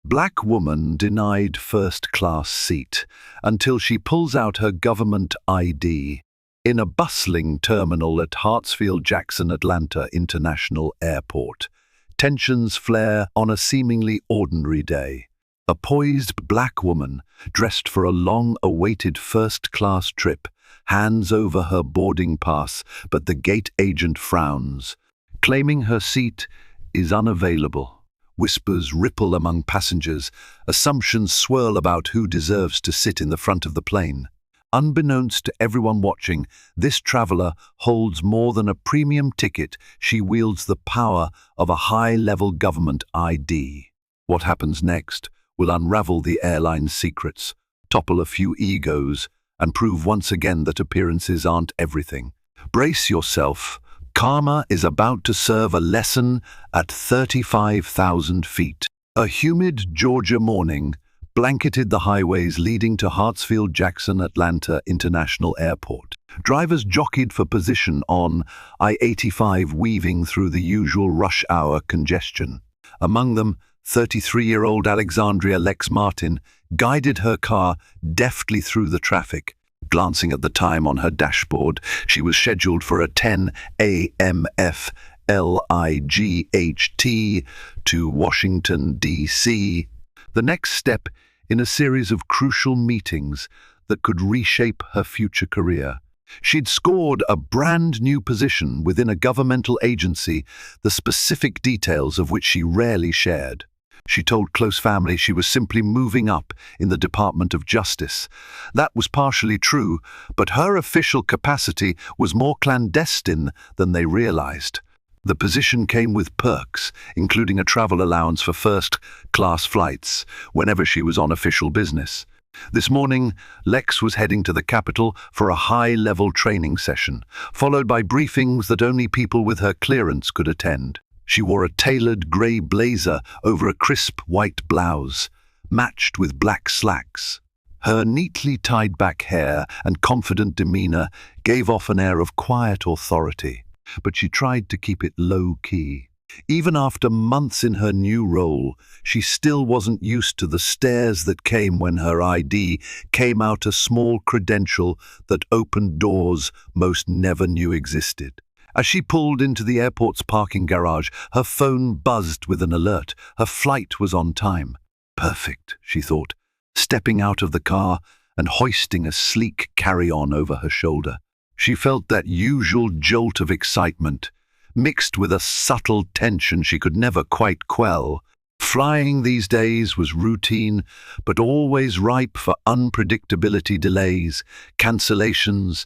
Black woman denied first-class seat until she pulls out her government ID in a bustling terminal at Hartsfield-Jackson Atlanta International Airport. Tensions flare on a seemingly ordinary day. A poised black woman, dressed for a long-awaited first-class trip, hands over her boarding pass, but the gate agent frowns, claiming her seat is unavailable. Whispers ripple among passengers, assumptions swirl about who deserves to sit in the front of the plane. Unbeknownst to everyone watching, this traveler holds more than a premium ticket. She wields the power of a high-level government ID. What happens next will unravel the airline's secrets, topple a few egos, and prove once again that appearances aren't everything. Brace yourself. Karma is about to serve a lesson at 35,000 feet. A humid Georgia morning blanketed the highways leading to Hartsfield-Jackson Atlanta International Airport. Drivers jockeyed for position on I-85, weaving through the usual rush-hour congestion. Among them, 33-year-old Alexandria Lex Martin guided her car deftly through the traffic. Glancing at the time on her dashboard, she was scheduled for a 10 a.m. FLIGHT to Washington, D.C., the next step in a series of crucial meetings that could reshape her future career. She'd scored a brand new position within a governmental agency, the specific details of which she rarely shared. She told close family she was simply moving up in the Department of Justice. That was partially true, but her official capacity was more clandestine than they realized. The position came with perks, including a travel allowance for first-class flights whenever she was on official business. This morning, Lex was heading to the Capitol for a high-level training session, followed by briefings that only people with her clearance could attend. She wore a tailored grey blazer over a crisp white blouse, matched with black slacks. Her neatly tied-back hair and confident demeanor gave off an air of quiet authority, but she tried to keep it low-key. Even after months in her new role, she still wasn't used to the stares that came when her ID came out, a small credential that opened doors most never knew existed. As she pulled into the airport's parking garage, her phone buzzed with an alert. Her flight was on time. Perfect, she thought, stepping out of the car and hoisting a sleek carry-on over her shoulder. She felt that usual jolt of excitement, mixed with a subtle tension she could never quite quell. Flying these days was routine, but always ripe for unpredictability, delays, cancellations,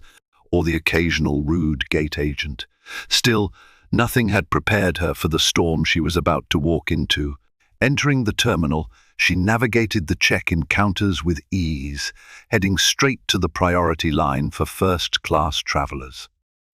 or the occasional rude gate agent. Still, nothing had prepared her for the storm she was about to walk into. Entering the terminal, she navigated the check-in counters with ease, heading straight to the priority line for first-class travelers.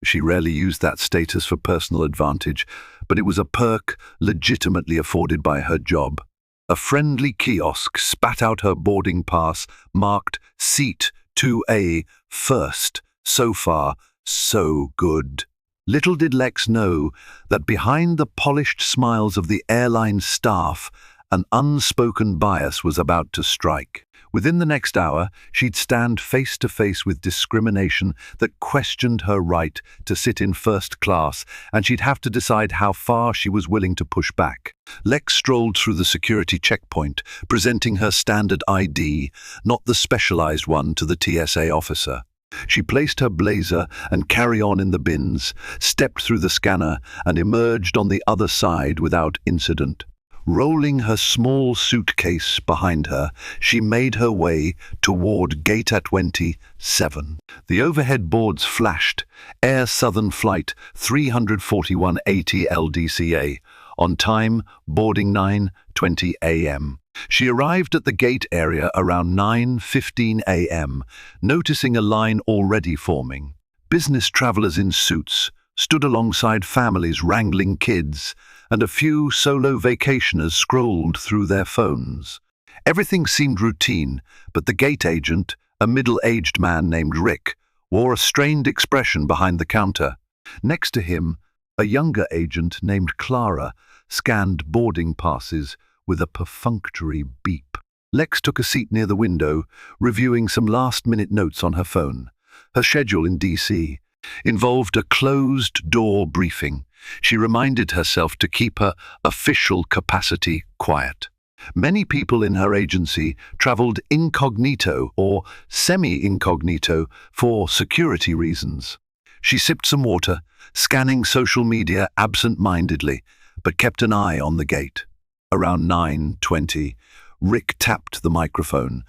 She rarely used that status for personal advantage, but it was a perk legitimately afforded by her job. A friendly kiosk spat out her boarding pass, marked Seat 2A, First. So far, so good. Little did Lex know that behind the polished smiles of the airline staff, an unspoken bias was about to strike. Within the next hour, she'd stand face to face with discrimination that questioned her right to sit in first class, and she'd have to decide how far she was willing to push back. Lex strolled through the security checkpoint, presenting her standard ID, not the specialized one, to the TSA officer. She placed her blazer and carry-on in the bins, stepped through the scanner, and emerged on the other side without incident. Rolling her small suitcase behind her, she made her way toward Gate 27. The overhead boards flashed. Air Southern Flight 34180 LDCA. On time, boarding 9:20 a.m. She arrived at the gate area around 9:15 a.m., noticing a line already forming. Business travelers in suits stood alongside families wrangling kids, and a few solo vacationers scrolled through their phones. Everything seemed routine, but the gate agent, a middle-aged man named Rick, wore a strained expression behind the counter. Next to him, a younger agent named Clara scanned boarding passes with a perfunctory beep. Lex took a seat near the window, reviewing some last-minute notes on her phone. Her schedule in DC involved a closed-door briefing. She reminded herself to keep her official capacity quiet. Many people in her agency traveled incognito or semi-incognito for security reasons. She sipped some water, scanning social media absent-mindedly, but kept an eye on the gate. Around 9:20, Rick tapped the microphone.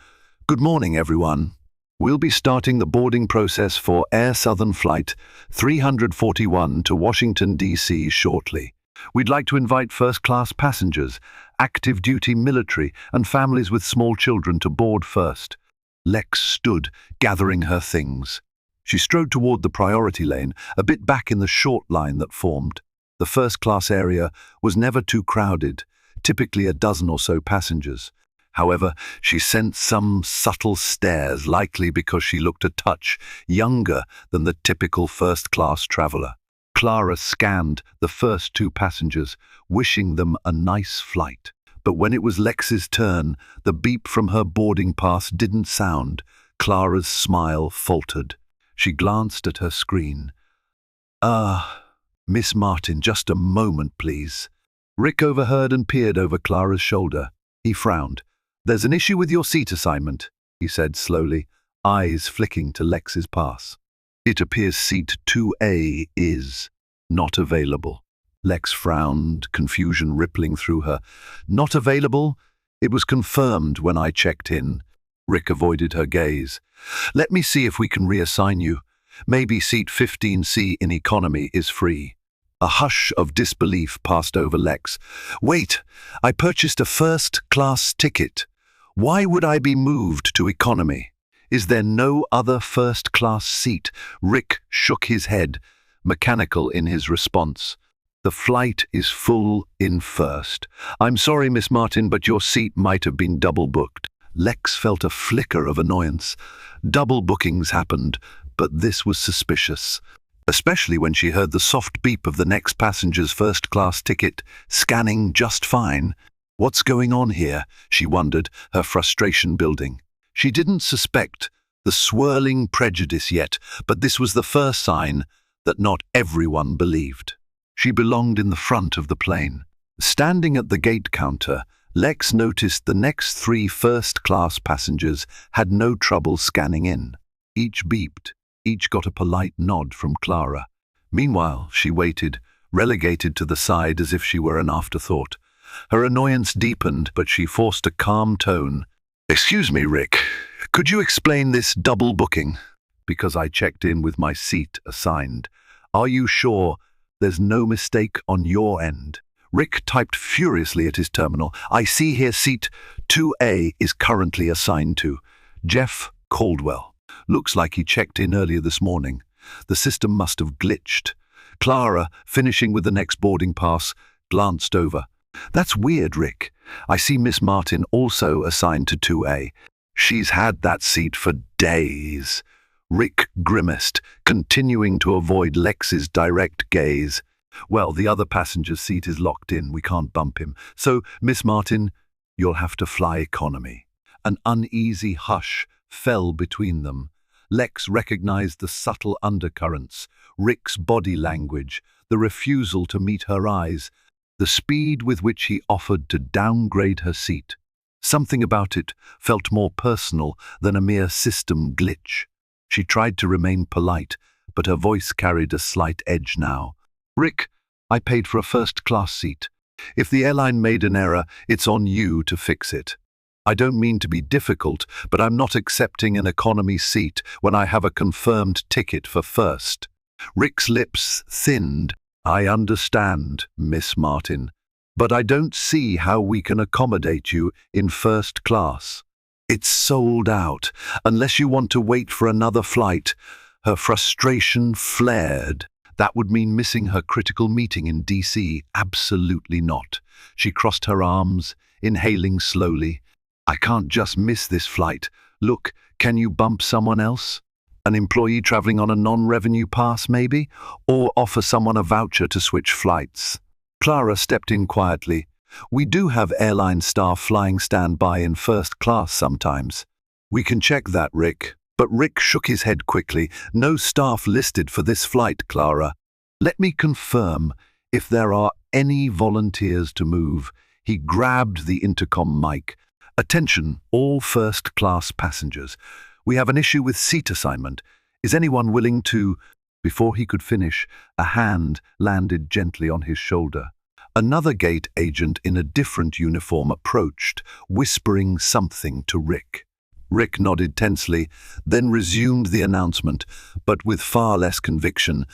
"Good morning, everyone. We'll be starting the boarding process for Air Southern Flight 341 to Washington, D.C. shortly. We'd like to invite first-class passengers, active-duty military, and families with small children to board first." Lex stood, gathering her things. She strode toward the priority lane, a bit back in the short line that formed. The first-class area was never too crowded, typically a dozen or so passengers. However, she sensed some subtle stares, likely because she looked a touch younger than the typical first-class traveler. Clara scanned the first two passengers, wishing them a nice flight. But when it was Lex's turn, the beep from her boarding pass didn't sound. Clara's smile faltered. She glanced at her screen. Miss Martin, just a moment, please." Rick overheard and peered over Clara's shoulder. He frowned. "There's an issue with your seat assignment," he said slowly, eyes flicking to Lex's pass. "It appears seat 2A is not available." Lex frowned, confusion rippling through her. "Not available? It was confirmed when I checked in." Rick avoided her gaze. "Let me see if we can reassign you. Maybe seat 15C in economy is free." A hush of disbelief passed over Lex. "Wait, I purchased a first-class ticket. Why would I be moved to economy? Is there no other first-class seat?" Rick shook his head, mechanical in his response. "The flight is full in first. I'm sorry, Miss Martin, but your seat might have been double-booked." Lex felt a flicker of annoyance. Double bookings happened, but this was suspicious, especially when she heard the soft beep of the next passenger's first-class ticket, scanning just fine. What's going on here? She wondered, her frustration building. She didn't suspect the swirling prejudice yet, but this was the first sign that not everyone believed. She belonged in the front of the plane. Standing at the gate counter, Lex noticed the next three first-class passengers had no trouble scanning in. Each beeped, each got a polite nod from Clara. Meanwhile, she waited, relegated to the side as if she were an afterthought. Her annoyance deepened, but she forced a calm tone. "Excuse me, Rick, could you explain this double booking? Because I checked in with my seat assigned. Are you sure there's no mistake on your end?" Rick typed furiously at his terminal. "I see here seat 2A is currently assigned to Jeff Caldwell. Looks like he checked in earlier this morning. The system must have glitched." Clara, finishing with the next boarding pass, glanced over. "That's weird, Rick. I see Miss Martin also assigned to 2A. She's had that seat for days." Rick grimaced, continuing to avoid Lex's direct gaze. "Well, the other passenger's seat is locked in. We can't bump him. So, Miss Martin, you'll have to fly economy." An uneasy hush fell between them. Lex recognized the subtle undercurrents, Rick's body language, the refusal to meet her eyes, the speed with which he offered to downgrade her seat. Something about it felt more personal than a mere system glitch. She tried to remain polite, but her voice carried a slight edge now. "Rick, I paid for a first-class seat. If the airline made an error, it's on you to fix it. I don't mean to be difficult, but I'm not accepting an economy seat when I have a confirmed ticket for first." Rick's lips thinned. "I understand, Miss Martin, but I don't see how we can accommodate you in first class. It's sold out, unless you want to wait for another flight." Her frustration flared. That would mean missing her critical meeting in DC. Absolutely not. She crossed her arms, inhaling slowly. "I can't just miss this flight. Look, can you bump someone else? An employee traveling on a non-revenue pass, maybe? Or offer someone a voucher to switch flights?" Clara stepped in quietly, We do have airline staff flying standby in first class sometimes. We can check that, Rick. But Rick shook his head quickly. No staff listed for this flight, Clara. Let me confirm if there are any volunteers to move. He grabbed the intercom mic. Attention, all first-class passengers. We have an issue with seat assignment. Is anyone willing to... Before he could finish, a hand landed gently on his shoulder. Another gate agent in a different uniform approached, whispering something to Rick. Rick nodded tensely, then resumed the announcement, but with far less conviction.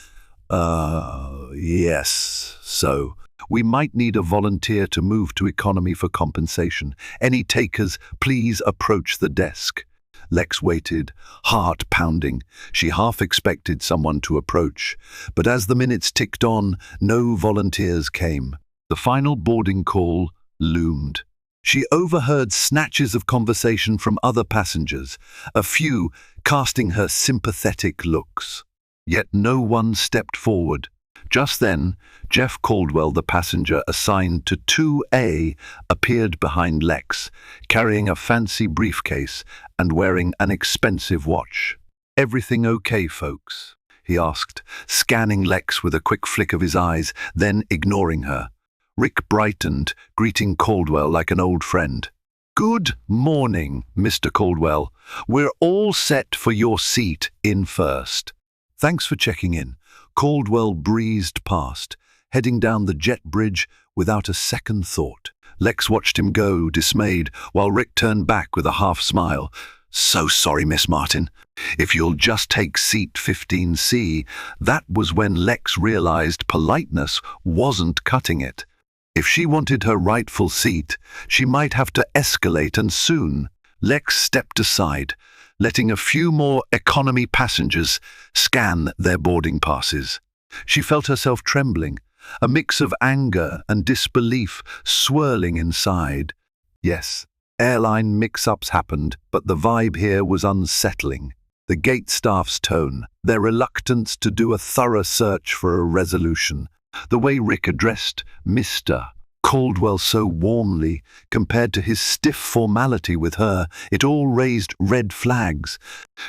Yes, so... We might need a volunteer to move to economy for compensation. Any takers, please approach the desk. Lex waited, heart pounding. She half expected someone to approach, but as the minutes ticked on, no volunteers came. The final boarding call loomed. She overheard snatches of conversation from other passengers, a few casting her sympathetic looks. Yet no one stepped forward. Just then, Jeff Caldwell, the passenger assigned to 2A, appeared behind Lex, carrying a fancy briefcase and wearing an expensive watch. "Everything okay, folks?" he asked, scanning Lex with a quick flick of his eyes, then ignoring her. Rick brightened, greeting Caldwell like an old friend. "Good morning, Mr. Caldwell. We're all set for your seat in first." "Thanks for checking in." Caldwell breezed past, heading down the jet bridge without a second thought. Lex watched him go, dismayed, while Rick turned back with a half-smile. "So sorry, Miss Martin. If you'll just take seat 15C." That was when Lex realized politeness wasn't cutting it. If she wanted her rightful seat, she might have to escalate, and soon. Lex stepped aside, letting a few more economy passengers scan their boarding passes. She felt herself trembling, a mix of anger and disbelief swirling inside. Yes, airline mix-ups happened, but the vibe here was unsettling. The gate staff's tone, their reluctance to do a thorough search for a resolution, the way Rick addressed Mr. Caldwell so warmly, compared to his stiff formality with her, it all raised red flags.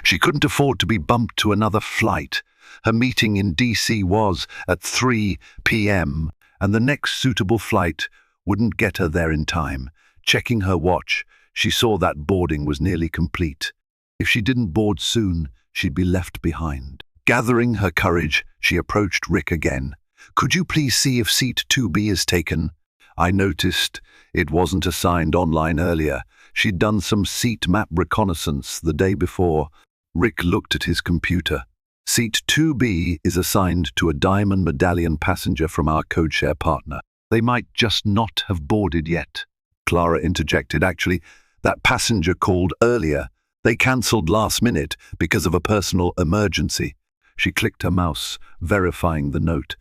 She couldn't afford to be bumped to another flight. Her meeting in DC was at 3 p.m., and the next suitable flight wouldn't get her there in time. Checking her watch, she saw that boarding was nearly complete. If she didn't board soon, she'd be left behind. Gathering her courage, she approached Rick again. "Could you please see if seat 2B is taken? I noticed it wasn't assigned online earlier. She'd done some seat map reconnaissance the day before." Rick looked at his computer. "Seat 2B is assigned to a Diamond Medallion passenger from our codeshare partner. They might just not have boarded yet." Clara interjected. "Actually, that passenger called earlier. They cancelled last minute because of a personal emergency." She clicked her mouse, verifying the note.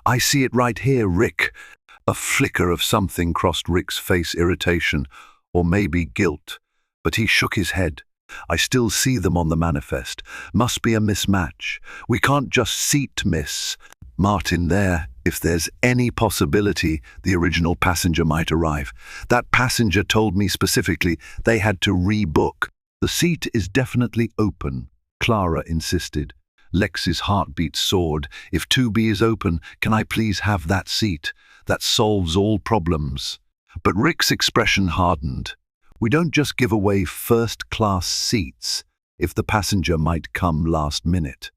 "I see it right here, Rick." A flicker of something crossed Rick's face, irritation, or maybe guilt, but he shook his head. "I still see them on the manifest. Must be a mismatch. We can't just seat miss Martin there. If there's any possibility the original passenger might arrive. That passenger told me specifically they had to rebook." "The seat is definitely open," Clara insisted. Lex's heartbeat soared. "If 2B is open, can I please have that seat? That solves all problems." But Rick's expression hardened. "We don't just give away first-class seats if the passenger might come last minute.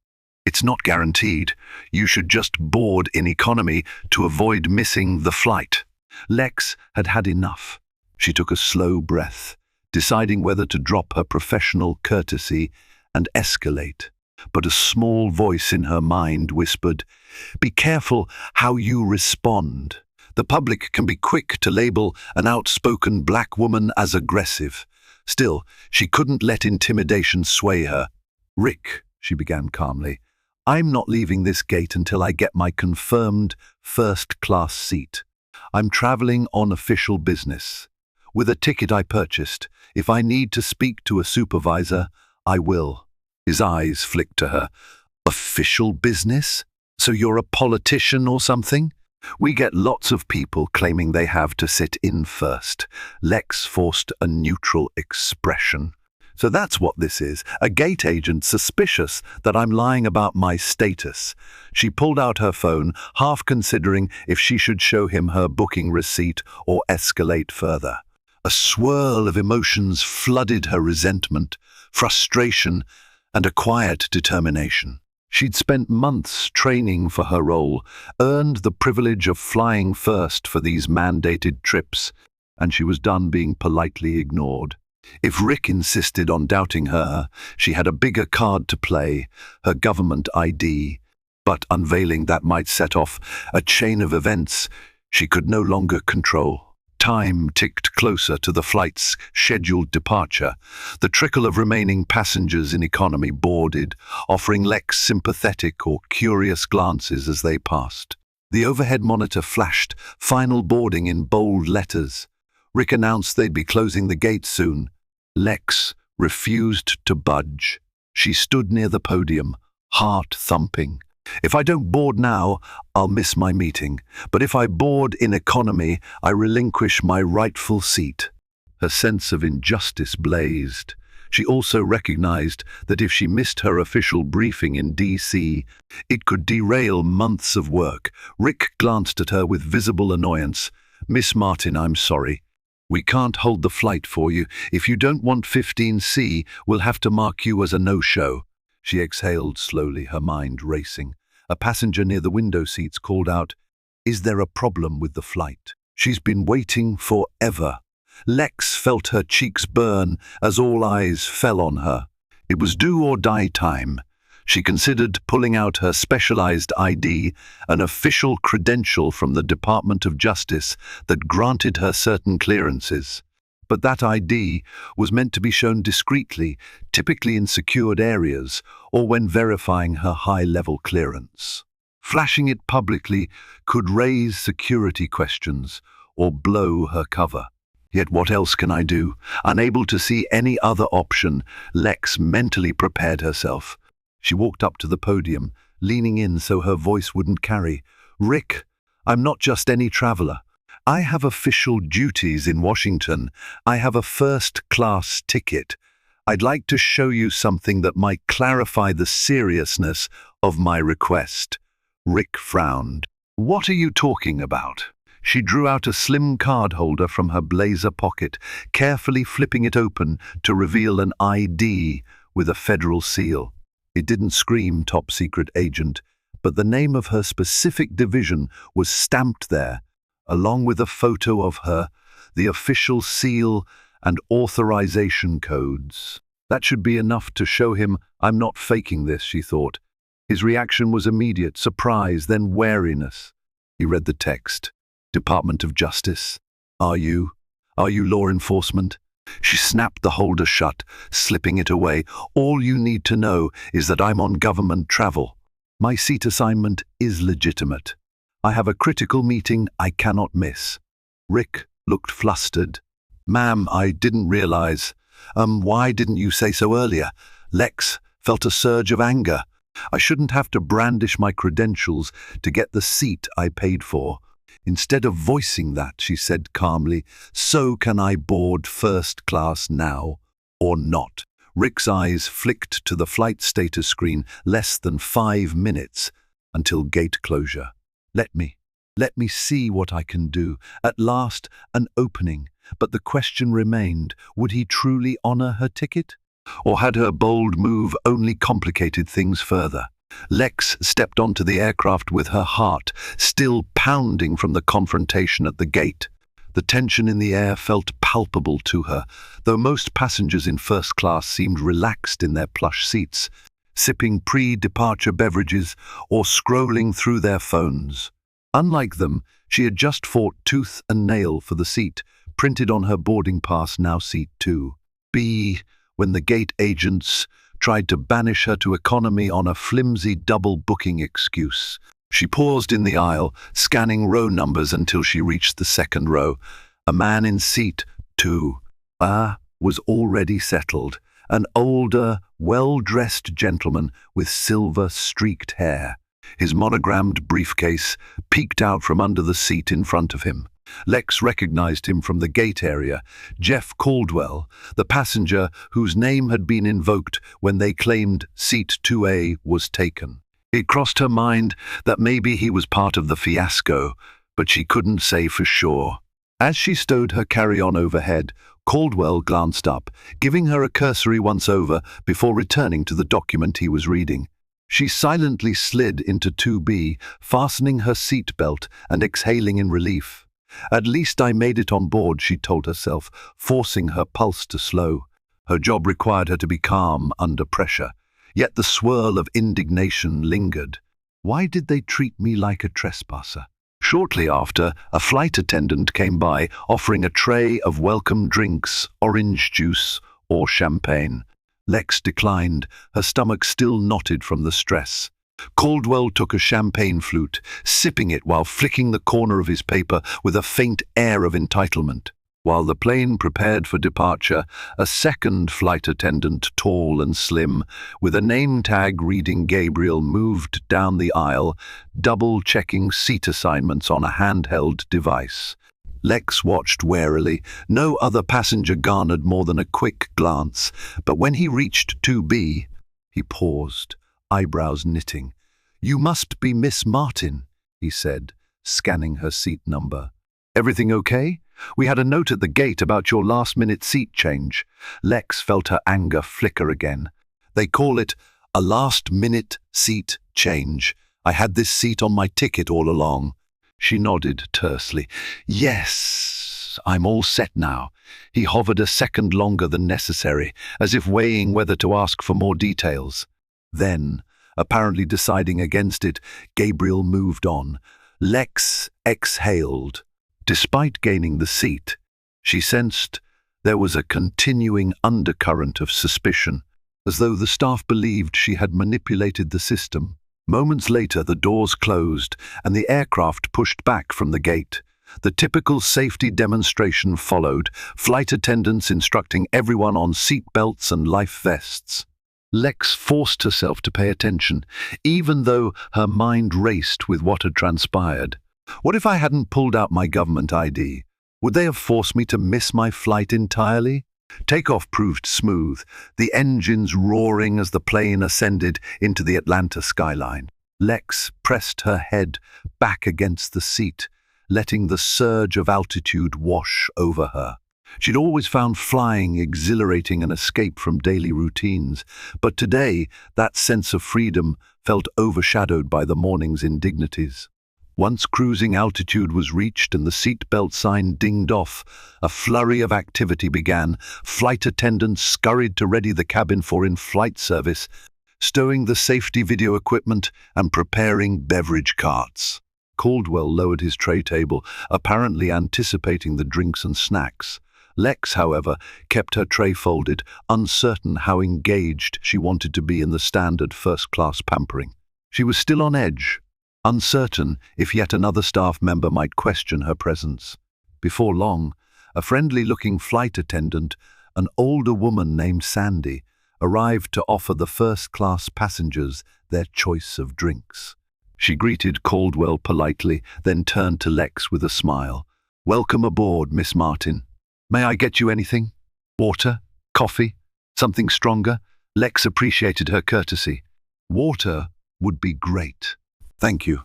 It's not guaranteed. You should just board in economy to avoid missing the flight." Lex had had enough. She took a slow breath, deciding whether to drop her professional courtesy and escalate. But a small voice in her mind whispered, "Be careful how you respond. The public can be quick to label an outspoken black woman as aggressive." Still, she couldn't let intimidation sway her. "Rick," she began calmly, "I'm not leaving this gate until I get my confirmed first-class seat. I'm traveling on official business. With a ticket I purchased. If I need to speak to a supervisor, I will." His eyes flicked to her. "Official business? So you're a politician or something?" We get lots of people claiming they have to sit in first. Lex forced a neutral expression. So that's what this is, a gate agent suspicious that I'm lying about my status. She pulled out her phone, half considering if she should show him her booking receipt or escalate further. A swirl of emotions flooded her: resentment, frustration, and a quiet determination. She'd spent months training for her role, earned the privilege of flying first for these mandated trips, and she was done being politely ignored. If Rick insisted on doubting her, she had a bigger card to play, her government ID. But unveiling that might set off a chain of events she could no longer control. Time ticked closer to the flight's scheduled departure. The trickle of remaining passengers in economy boarded, offering Lex sympathetic or curious glances as they passed. The overhead monitor flashed "Final boarding" in bold letters. Rick announced they'd be closing the gate soon. Lex refused to budge. She stood near the podium, heart thumping. If I don't board now, I'll miss my meeting. But if I board in economy, I relinquish my rightful seat. Her sense of injustice blazed. She also recognized that if she missed her official briefing in D.C., it could derail months of work. Rick glanced at her with visible annoyance. "Miss Martin, I'm sorry. We can't hold the flight for you. If you don't want 15C, we'll have to mark you as a no-show." She exhaled slowly, her mind racing. A passenger near the window seats called out, "Is there a problem with the flight? She's been waiting forever." Lex felt her cheeks burn as all eyes fell on her. It was do or die time. She considered pulling out her specialized ID, an official credential from the Department of Justice that granted her certain clearances. But that ID was meant to be shown discreetly, typically in secured areas, or when verifying her high-level clearance. Flashing it publicly could raise security questions or blow her cover. Yet what else can I do? Unable to see any other option, Lex mentally prepared herself. She walked up to the podium, leaning in so her voice wouldn't carry. "Rick, I'm not just any traveler. I have official duties in Washington. I have a first-class ticket. I'd like to show you something that might clarify the seriousness of my request." Rick frowned. "What are you talking about?" She drew out a slim card holder from her blazer pocket, carefully flipping it open to reveal an ID with a federal seal. It didn't scream top secret agent, but the name of her specific division was stamped there, along with a photo of her, the official seal, and authorization codes. That should be enough to show him I'm not faking this, she thought. His reaction was immediate, surprise, then wariness. He read the text. "Department of Justice. Are you law enforcement?" She snapped the holder shut, slipping it away. "All you need to know is that I'm on government travel. My seat assignment is legitimate. I have a critical meeting I cannot miss." Rick looked flustered. "Ma'am, I didn't realize. Why didn't you say so earlier?" Lex felt a surge of anger. "I shouldn't have to brandish my credentials to get the seat I paid for." Instead of voicing that, she said calmly, "So can I board first class now or not?" Rick's eyes flicked to the flight status screen. Less than 5 minutes until gate closure. Let me see what I can do." At last, an opening, but the question remained, would he truly honor her ticket? Or had her bold move only complicated things further? Lex stepped onto the aircraft with her heart still pounding from the confrontation at the gate. The tension in the air felt palpable to her, though most passengers in first class seemed relaxed in their plush seats, sipping pre-departure beverages or scrolling through their phones. Unlike them, she had just fought tooth and nail for the seat, printed on her boarding pass, now seat 2B, when the gate agents tried to banish her to economy on a flimsy double-booking excuse. She paused in the aisle, scanning row numbers until she reached the second row. A man in seat 2A was already settled, an older, well-dressed gentleman with silver-streaked hair. His monogrammed briefcase peeked out from under the seat in front of him. Lex recognized him from the gate area, Jeff Caldwell, the passenger whose name had been invoked when they claimed seat 2A was taken. It crossed her mind that maybe he was part of the fiasco, but she couldn't say for sure. As she stowed her carry-on overhead, Caldwell glanced up, giving her a cursory once-over before returning to the document he was reading. She silently slid into 2B, fastening her seat belt and exhaling in relief. At least I made it on board, she told herself, forcing her pulse to slow. Her job required her to be calm under pressure, yet the swirl of indignation lingered. Why did they treat me like a trespasser? Shortly after, a flight attendant came by, offering a tray of welcome drinks, orange juice or champagne. Lex declined, her stomach still knotted from the stress. Caldwell took a champagne flute, sipping it while flicking the corner of his paper with a faint air of entitlement. While the plane prepared for departure, a second flight attendant, tall and slim, with a name tag reading Gabriel, moved down the aisle, double-checking seat assignments on a handheld device. Lex watched warily. No other passenger garnered more than a quick glance, but when he reached 2B, he paused, eyebrows knitting. "You must be Miss Martin," he said, scanning her seat number. "Everything okay? We had a note at the gate about your last-minute seat change." Lex felt her anger flicker again. "They call it a last-minute seat change. I had this seat on my ticket all along." She nodded tersely. "Yes, I'm all set now." He hovered a second longer than necessary, as if weighing whether to ask for more details. Then, apparently deciding against it, Gabriel moved on. Lex exhaled. Despite gaining the seat, she sensed there was a continuing undercurrent of suspicion, as though the staff believed she had manipulated the system. Moments later, the doors closed and the aircraft pushed back from the gate. The typical safety demonstration followed, flight attendants instructing everyone on seat belts and life vests. Lex forced herself to pay attention, even though her mind raced with what had transpired. What if I hadn't pulled out my government ID? Would they have forced me to miss my flight entirely? Takeoff proved smooth, the engines roaring as the plane ascended into the Atlanta skyline. Lex pressed her head back against the seat, letting the surge of altitude wash over her. She'd always found flying exhilarating, an escape from daily routines, but today that sense of freedom felt overshadowed by the morning's indignities. Once cruising altitude was reached and the seatbelt sign dinged off, a flurry of activity began. Flight attendants scurried to ready the cabin for in-flight service, stowing the safety video equipment and preparing beverage carts. Caldwell lowered his tray table, apparently anticipating the drinks and snacks. Lex, however, kept her tray folded, uncertain how engaged she wanted to be in the standard first-class pampering. She was still on edge, uncertain if yet another staff member might question her presence. Before long, a friendly-looking flight attendant, an older woman named Sandy, arrived to offer the first-class passengers their choice of drinks. She greeted Caldwell politely, then turned to Lex with a smile. "Welcome aboard, Miss Martin. May I get you anything? Water? Coffee? Something stronger?" Lex appreciated her courtesy. "Water would be great." "Thank you."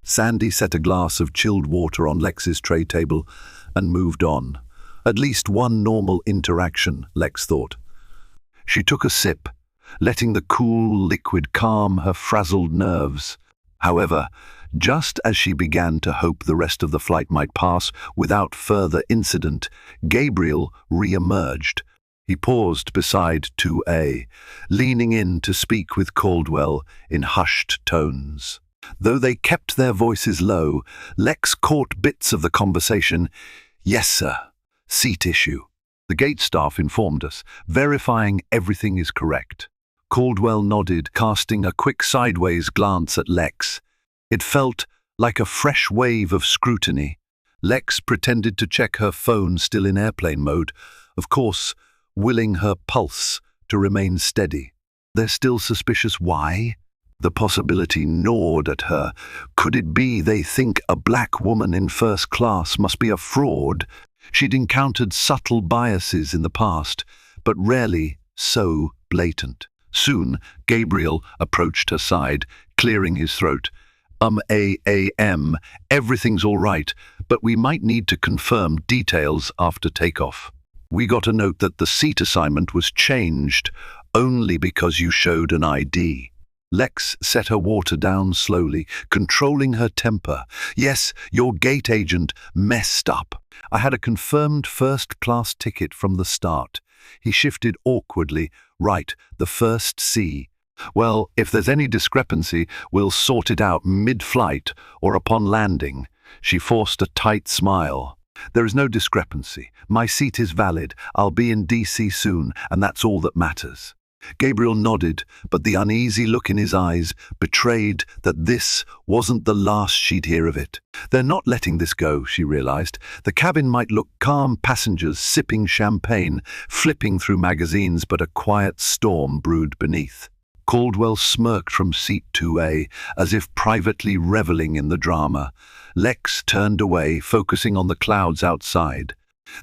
Sandy set a glass of chilled water on Lex's tray table and moved on. At least one normal interaction, Lex thought. She took a sip, letting the cool liquid calm her frazzled nerves. However, just as she began to hope the rest of the flight might pass without further incident, Gabriel re-emerged. He paused beside 2A, leaning in to speak with Caldwell in hushed tones. Though they kept their voices low, Lex caught bits of the conversation. "Yes, sir. Seat issue. The gate staff informed us, verifying everything is correct." Caldwell nodded, casting a quick sideways glance at Lex. It felt like a fresh wave of scrutiny. Lex pretended to check her phone, still in airplane mode, of course, willing her pulse to remain steady. "They're still suspicious. Why?" The possibility gnawed at her. Could it be they think a black woman in first class must be a fraud? She'd encountered subtle biases in the past, but rarely so blatant. Soon, Gabriel approached her side, clearing his throat. Everything's all right, but we might need to confirm details after takeoff. We got a note that the seat assignment was changed only because you showed an ID. Lex set her water down slowly, controlling her temper. Yes, your gate agent messed up. I had a confirmed first-class ticket from the start. He shifted awkwardly. Right, the first C. Well, if there's any discrepancy, we'll sort it out mid-flight or upon landing. She forced a tight smile. There is no discrepancy. My seat is valid. I'll be in DC soon, and that's all that matters. Gabriel nodded, but the uneasy look in his eyes betrayed that this wasn't the last she'd hear of it. They're not letting this go, she realized. The cabin might look calm, passengers sipping champagne, flipping through magazines, but a quiet storm brewed beneath. Caldwell smirked from seat 2A, as if privately reveling in the drama. Lex turned away, focusing on the clouds outside.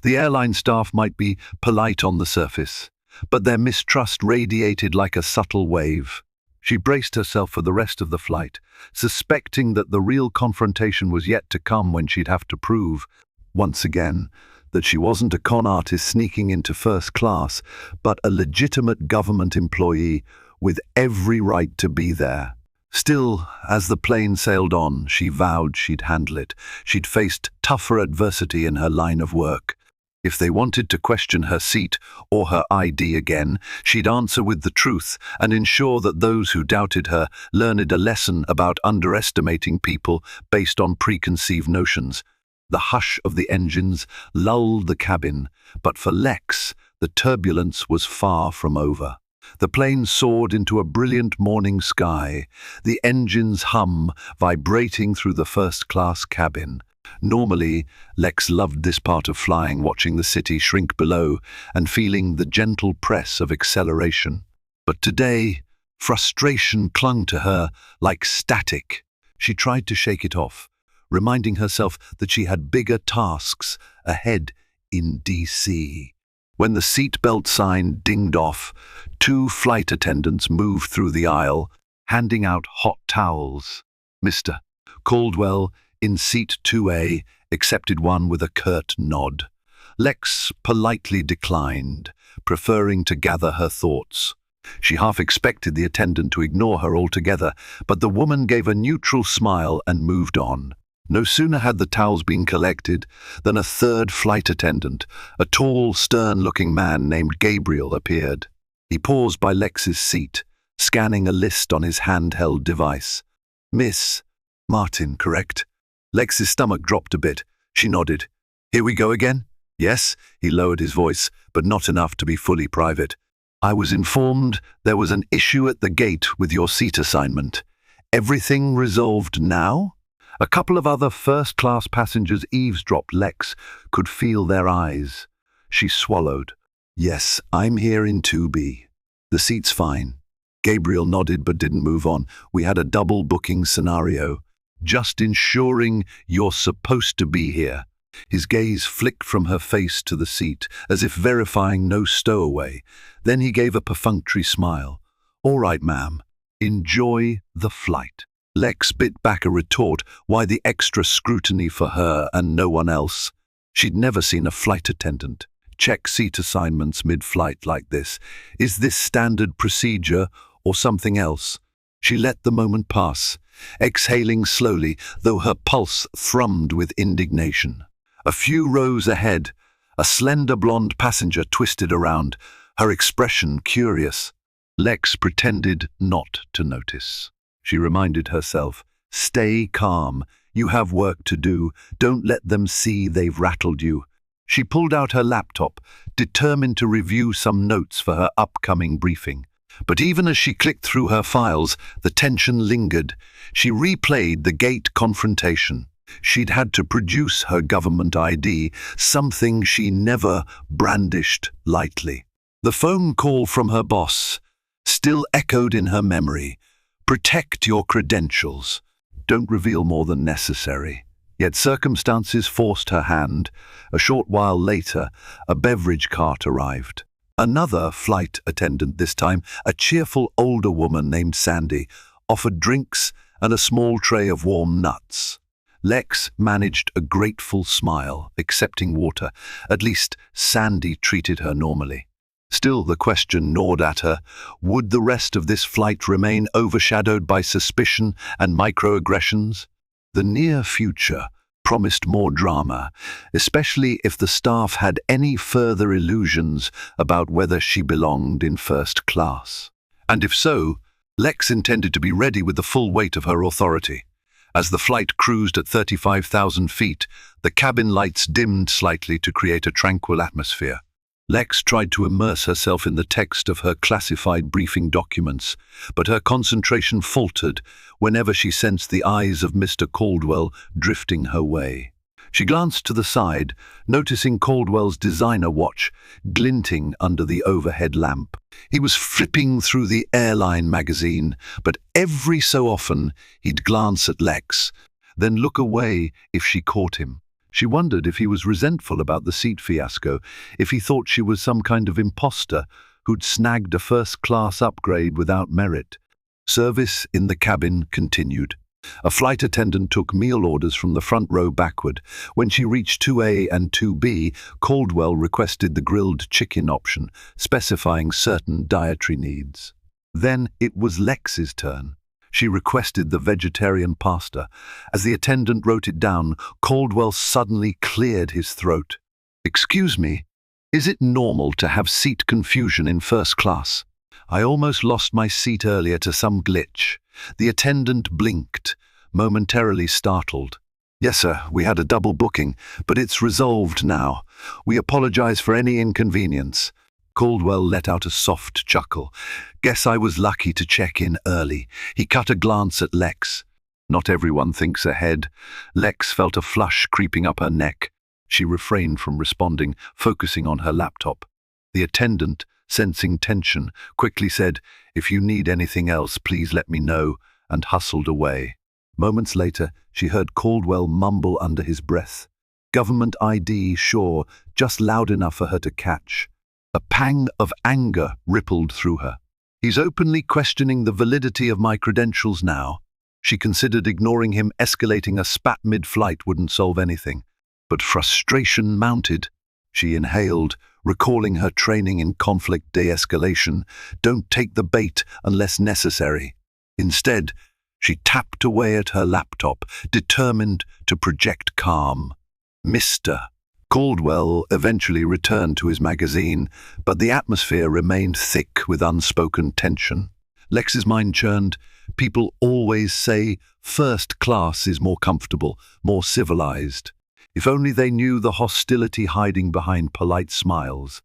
The airline staff might be polite on the surface, but their mistrust radiated like a subtle wave. She braced herself for the rest of the flight, suspecting that the real confrontation was yet to come when she'd have to prove, once again, that she wasn't a con artist sneaking into first class, but a legitimate government employee with every right to be there. Still, as the plane sailed on, she vowed she'd handle it. She'd faced tougher adversity in her line of work. If they wanted to question her seat or her ID again, she'd answer with the truth and ensure that those who doubted her learned a lesson about underestimating people based on preconceived notions. The hush of the engines lulled the cabin, but for Lex, the turbulence was far from over. The plane soared into a brilliant morning sky, the engine's hum vibrating through the first-class cabin. Normally, Lex loved this part of flying, watching the city shrink below and feeling the gentle press of acceleration. But today, frustration clung to her like static. She tried to shake it off, reminding herself that she had bigger tasks ahead in DC. When the seatbelt sign dinged off, 2 flight attendants moved through the aisle, handing out hot towels. Mr. Caldwell, in seat 2A, accepted one with a curt nod. Lex politely declined, preferring to gather her thoughts. She half expected the attendant to ignore her altogether, but the woman gave a neutral smile and moved on. No sooner had the towels been collected than a third flight attendant, a tall, stern-looking man named Gabriel, appeared. He paused by Lex's seat, scanning a list on his handheld device. Miss Martin, correct? Lex's stomach dropped a bit. She nodded. Here we go again? Yes, he lowered his voice, but not enough to be fully private. I was informed there was an issue at the gate with your seat assignment. Everything resolved now? A couple of other first-class passengers eavesdropped. Lex could feel their eyes. She swallowed. Yes, I'm here in 2B. The seat's fine. Gabriel nodded but didn't move on. We had a double booking scenario. Just ensuring you're supposed to be here. His gaze flicked from her face to the seat, as if verifying no stowaway. Then he gave a perfunctory smile. All right, ma'am. Enjoy the flight. Lex bit back a retort. Why the extra scrutiny for her and no one else? She'd never seen a flight attendant check seat assignments mid-flight like this. Is this standard procedure or something else? She let the moment pass, exhaling slowly, though her pulse thrummed with indignation. A few rows ahead, a slender blonde passenger twisted around, her expression curious. Lex pretended not to notice. She reminded herself, stay calm, you have work to do, don't let them see they've rattled you. She pulled out her laptop, determined to review some notes for her upcoming briefing. But even as she clicked through her files, the tension lingered. She replayed the gate confrontation. She'd had to produce her government ID, something she never brandished lightly. The phone call from her boss still echoed in her memory. Protect your credentials. Don't reveal more than necessary. Yet circumstances forced her hand. A short while later, a beverage cart arrived. Another flight attendant, this time a cheerful older woman named Sandy, offered drinks and a small tray of warm nuts. Lex managed a grateful smile, accepting water. At least Sandy treated her normally. Still, the question gnawed at her: would the rest of this flight remain overshadowed by suspicion and microaggressions? The near future promised more drama, especially if the staff had any further illusions about whether she belonged in first class. And if so, Lex intended to be ready with the full weight of her authority. As the flight cruised at 35,000 feet, the cabin lights dimmed slightly to create a tranquil atmosphere. Lex tried to immerse herself in the text of her classified briefing documents, but her concentration faltered whenever she sensed the eyes of Mr. Caldwell drifting her way. She glanced to the side, noticing Caldwell's designer watch glinting under the overhead lamp. He was flipping through the airline magazine, but every so often he'd glance at Lex, then look away if she caught him. She wondered if he was resentful about the seat fiasco, if he thought she was some kind of imposter who'd snagged a first-class upgrade without merit. Service in the cabin continued. A flight attendant took meal orders from the front row backward. When she reached 2A and 2B, Caldwell requested the grilled chicken option, specifying certain dietary needs. Then it was Lex's turn. She requested the vegetarian pasta. As the attendant wrote it down, Caldwell suddenly cleared his throat. "Excuse me, is it normal to have seat confusion in first class? I almost lost my seat earlier to some glitch." The attendant blinked, momentarily startled. "Yes, sir, we had a double booking, but it's resolved now. We apologize for any inconvenience." Caldwell let out a soft chuckle. "Guess I was lucky to check in early." He cut a glance at Lex. Not everyone thinks ahead. Lex felt a flush creeping up her neck. She refrained from responding, focusing on her laptop. The attendant, sensing tension, quickly said, "If you need anything else, please let me know," and hustled away. Moments later, she heard Caldwell mumble under his breath. "Government ID, sure, just loud enough for her to catch." A pang of anger rippled through her. "He's openly questioning the validity of my credentials now." She considered ignoring him. Escalating a spat mid-flight wouldn't solve anything. But frustration mounted. She inhaled, recalling her training in conflict de-escalation. Don't take the bait unless necessary. Instead, she tapped away at her laptop, determined to project calm. "Mr." Caldwell eventually returned to his magazine, but the atmosphere remained thick with unspoken tension. Lex's mind churned. People always say first class is more comfortable, more civilized. If only they knew the hostility hiding behind polite smiles.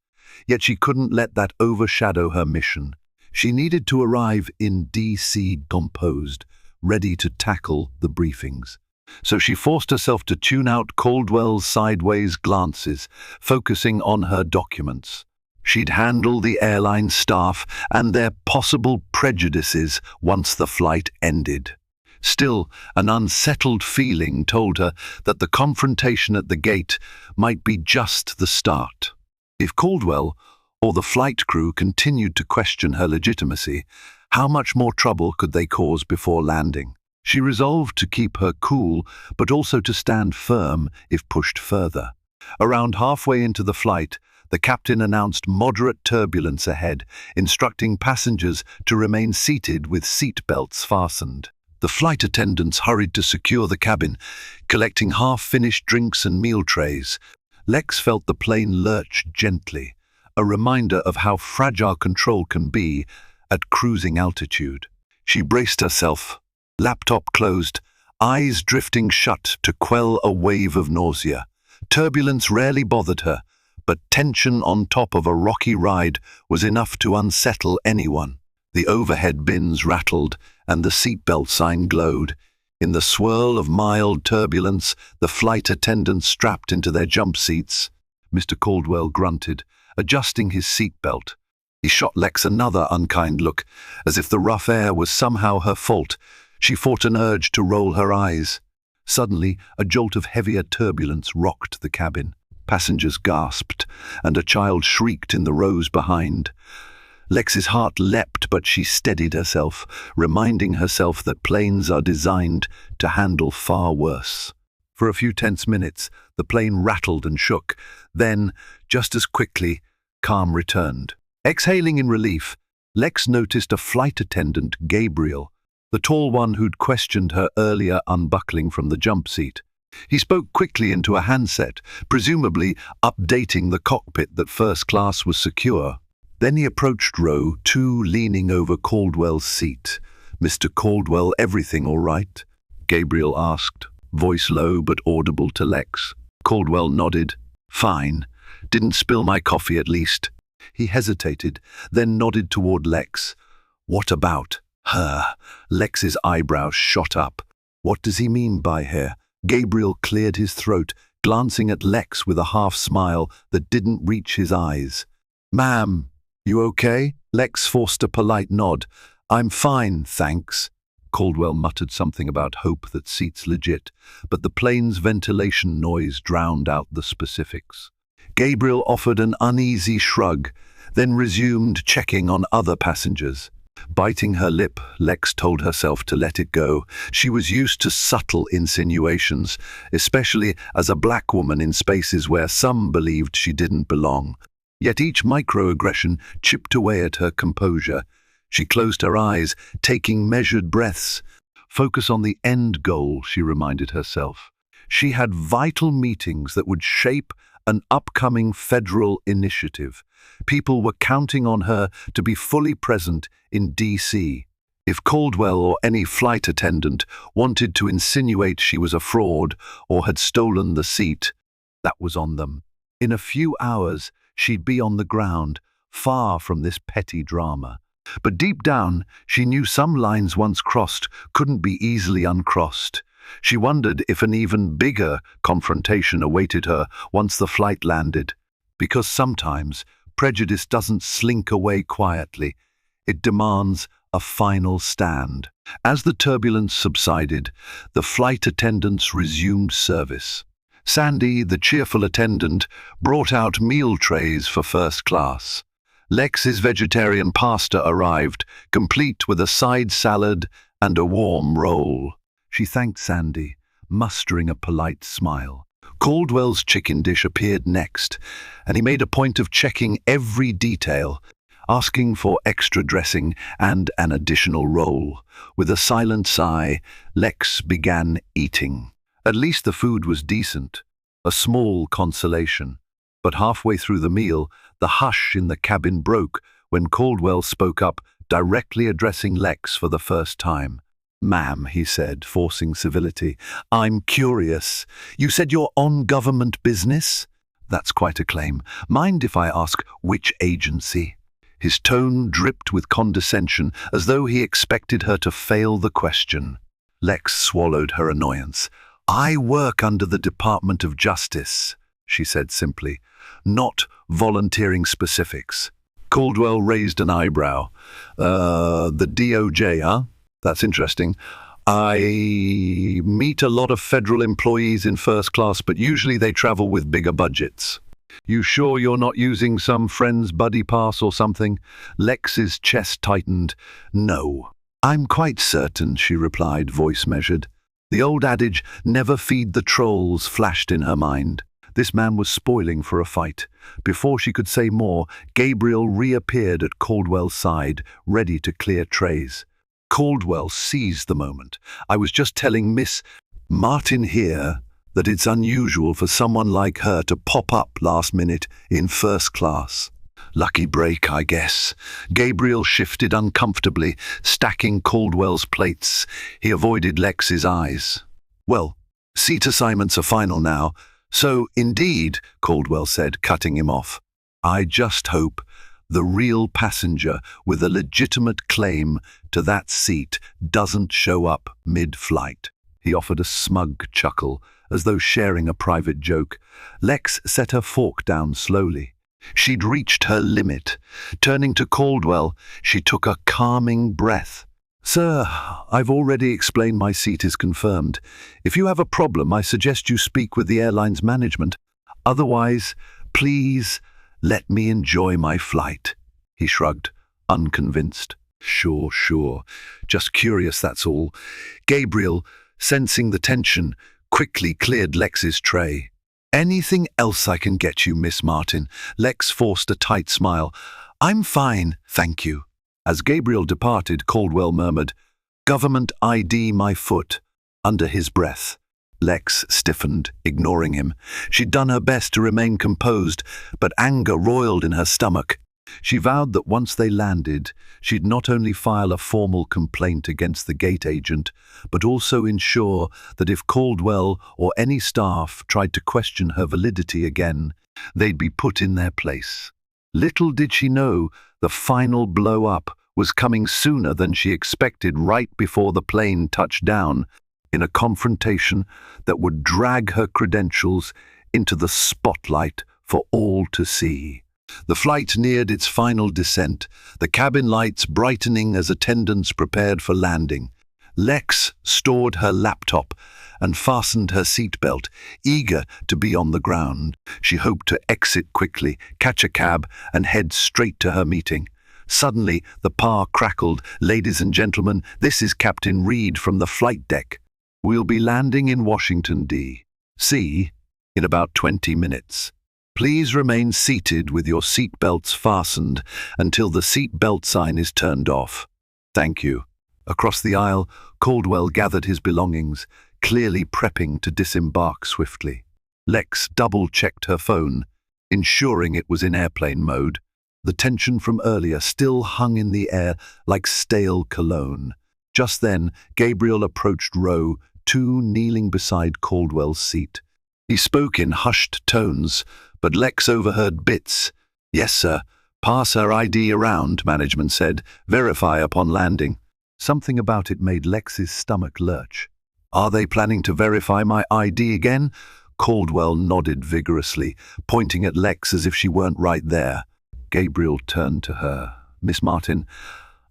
Yet she couldn't let that overshadow her mission. She needed to arrive in DC composed, ready to tackle the briefings. So she forced herself to tune out Caldwell's sideways glances, focusing on her documents. She'd handle the airline staff and their possible prejudices once the flight ended. Still, an unsettled feeling told her that the confrontation at the gate might be just the start. If Caldwell or the flight crew continued to question her legitimacy, how much more trouble could they cause before landing? She resolved to keep her cool, but also to stand firm if pushed further. Around halfway into the flight, the captain announced moderate turbulence ahead, instructing passengers to remain seated with seat belts fastened. The flight attendants hurried to secure the cabin, collecting half-finished drinks and meal trays. Lex felt the plane lurch gently, a reminder of how fragile control can be at cruising altitude. She braced herself, laptop closed, eyes drifting shut to quell a wave of nausea. Turbulence rarely bothered her, but tension on top of a rocky ride was enough to unsettle anyone. The overhead bins rattled, and the seatbelt sign glowed. In the swirl of mild turbulence, the flight attendants strapped into their jump seats. Mr. Caldwell grunted, adjusting his seatbelt. He shot Lex another unkind look, as if the rough air was somehow her fault. She fought an urge to roll her eyes. Suddenly, a jolt of heavier turbulence rocked the cabin. Passengers gasped, and a child shrieked in the rows behind. Lex's heart leapt, but she steadied herself, reminding herself that planes are designed to handle far worse. For a few tense minutes, the plane rattled and shook. Then, just as quickly, calm returned. Exhaling in relief, Lex noticed a flight attendant, Gabriel, the tall one who'd questioned her earlier unbuckling from the jump seat. He spoke quickly into a handset, presumably updating the cockpit that first class was secure. Then he approached row 2, leaning over Caldwell's seat. "Mr. Caldwell, everything all right?" Gabriel asked, voice low but audible to Lex. Caldwell nodded. "Fine. Didn't spill my coffee at least." He hesitated, then nodded toward Lex. "What about her?" Lex's eyebrows shot up. "What does he mean by her?" Gabriel cleared his throat, glancing at Lex with a half-smile that didn't reach his eyes. "Ma'am, you okay?" Lex forced a polite nod. "I'm fine, thanks." Caldwell muttered something about hope that seat's legit, but the plane's ventilation noise drowned out the specifics. Gabriel offered an uneasy shrug, then resumed checking on other passengers. Biting her lip, Lex told herself to let it go. She was used to subtle insinuations, especially as a black woman in spaces where some believed she didn't belong. Yet each microaggression chipped away at her composure. She closed her eyes, taking measured breaths. Focus on the end goal, she reminded herself. She had vital meetings that would shape an upcoming federal initiative. People were counting on her to be fully present in D.C. If Caldwell or any flight attendant wanted to insinuate she was a fraud or had stolen the seat, that was on them. In a few hours, she'd be on the ground, far from this petty drama. But deep down, she knew some lines once crossed couldn't be easily uncrossed. She wondered if an even bigger confrontation awaited her once the flight landed. Because sometimes, prejudice doesn't slink away quietly. It demands a final stand. As the turbulence subsided, the flight attendants resumed service. Sandy, the cheerful attendant, brought out meal trays for first class. Lex's vegetarian pasta arrived, complete with a side salad and a warm roll. She thanked Sandy, mustering a polite smile. Caldwell's chicken dish appeared next, and he made a point of checking every detail, asking for extra dressing and an additional roll. With a silent sigh, Lex began eating. At least the food was decent, a small consolation. But halfway through the meal, the hush in the cabin broke when Caldwell spoke up, directly addressing Lex for the first time. "Ma'am," he said, forcing civility, "I'm curious. You said you're on government business?" "That's quite a claim. Mind if I ask which agency?" His tone dripped with condescension, as though he expected her to fail the question. Lex swallowed her annoyance. "I work under the Department of Justice," she said simply, not volunteering specifics. Caldwell raised an eyebrow. The DOJ, huh? That's interesting. I meet a lot of federal employees in first class, but usually they travel with bigger budgets." "You sure you're not using some friend's buddy pass or something?" Lex's chest tightened. "No. I'm quite certain," she replied, voice measured. The old adage, "never feed the trolls," flashed in her mind. This man was spoiling for a fight. Before she could say more, Gabriel reappeared at Caldwell's side, ready to clear trays. Caldwell seized the moment. "I was just telling Miss Martin here that it's unusual for someone like her to pop up last minute in first class." "Lucky break, I guess." Gabriel shifted uncomfortably, stacking Caldwell's plates. He avoided Lex's eyes. "Well, seat assignments are final now." "So, indeed," Caldwell said, cutting him off. "I just hope the real passenger with a legitimate claim to that seat doesn't show up mid-flight." He offered a smug chuckle, as though sharing a private joke. Lex set her fork down slowly. She'd reached her limit. Turning to Caldwell, she took a calming breath. "Sir, I've already explained my seat is confirmed. If you have a problem, I suggest you speak with the airline's management. Otherwise, please let me enjoy my flight." He shrugged, unconvinced. Sure. Just curious, that's all." Gabriel, sensing the tension, quickly cleared Lex's tray. "Anything else I can get you, Miss Martin?" Lex forced a tight smile. "I'm fine, thank you." As Gabriel departed, Caldwell murmured, "Government ID my foot," under his breath. Lex stiffened, ignoring him. She'd done her best to remain composed, but anger roiled in her stomach. She vowed that once they landed, she'd not only file a formal complaint against the gate agent, but also ensure that if Caldwell or any staff tried to question her validity again, they'd be put in their place. Little did she know the final blow-up was coming sooner than she expected, right before the plane touched down, in a confrontation that would drag her credentials into the spotlight for all to see. The flight neared its final descent, the cabin lights brightening as attendants prepared for landing. Lex stored her laptop and fastened her seatbelt, eager to be on the ground. She hoped to exit quickly, catch a cab, and head straight to her meeting. Suddenly, the PA crackled. "Ladies and gentlemen, this is Captain Reed from the flight deck. We'll be landing in Washington, D.C. in about 20 minutes. Please remain seated with your seatbelts fastened until the seatbelt sign is turned off. Thank you." Across the aisle, Caldwell gathered his belongings, clearly prepping to disembark swiftly. Lex double-checked her phone, ensuring it was in airplane mode. The tension from earlier still hung in the air like stale cologne. Just then, Gabriel approached row 2, kneeling beside Caldwell's seat. He spoke in hushed tones, but Lex overheard bits. "Yes, sir. Pass her ID around," management said. "Verify upon landing." Something about it made Lex's stomach lurch. "Are they planning to verify my ID again?" Caldwell nodded vigorously, pointing at Lex as if she weren't right there. Gabriel turned to her. "Miss Martin,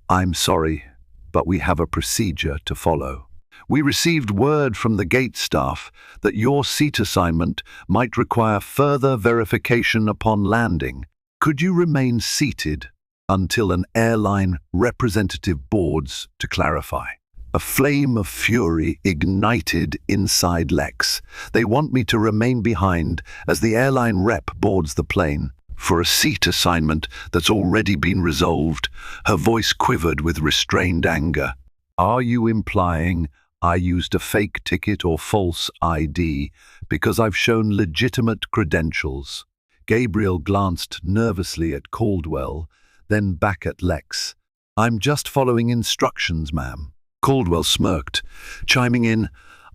I'm sorry, but we have a procedure to follow. We received word from the gate staff that your seat assignment might require further verification upon landing. Could you remain seated until an airline representative boards to clarify?" A flame of fury ignited inside Lex. "They want me to remain behind as the airline rep boards the plane for a seat assignment that's already been resolved." Her voice quivered with restrained anger. "Are you implying I used a fake ticket or false ID because I've shown legitimate credentials?" Gabriel glanced nervously at Caldwell, then back at Lex. "I'm just following instructions, ma'am." Caldwell smirked, chiming in,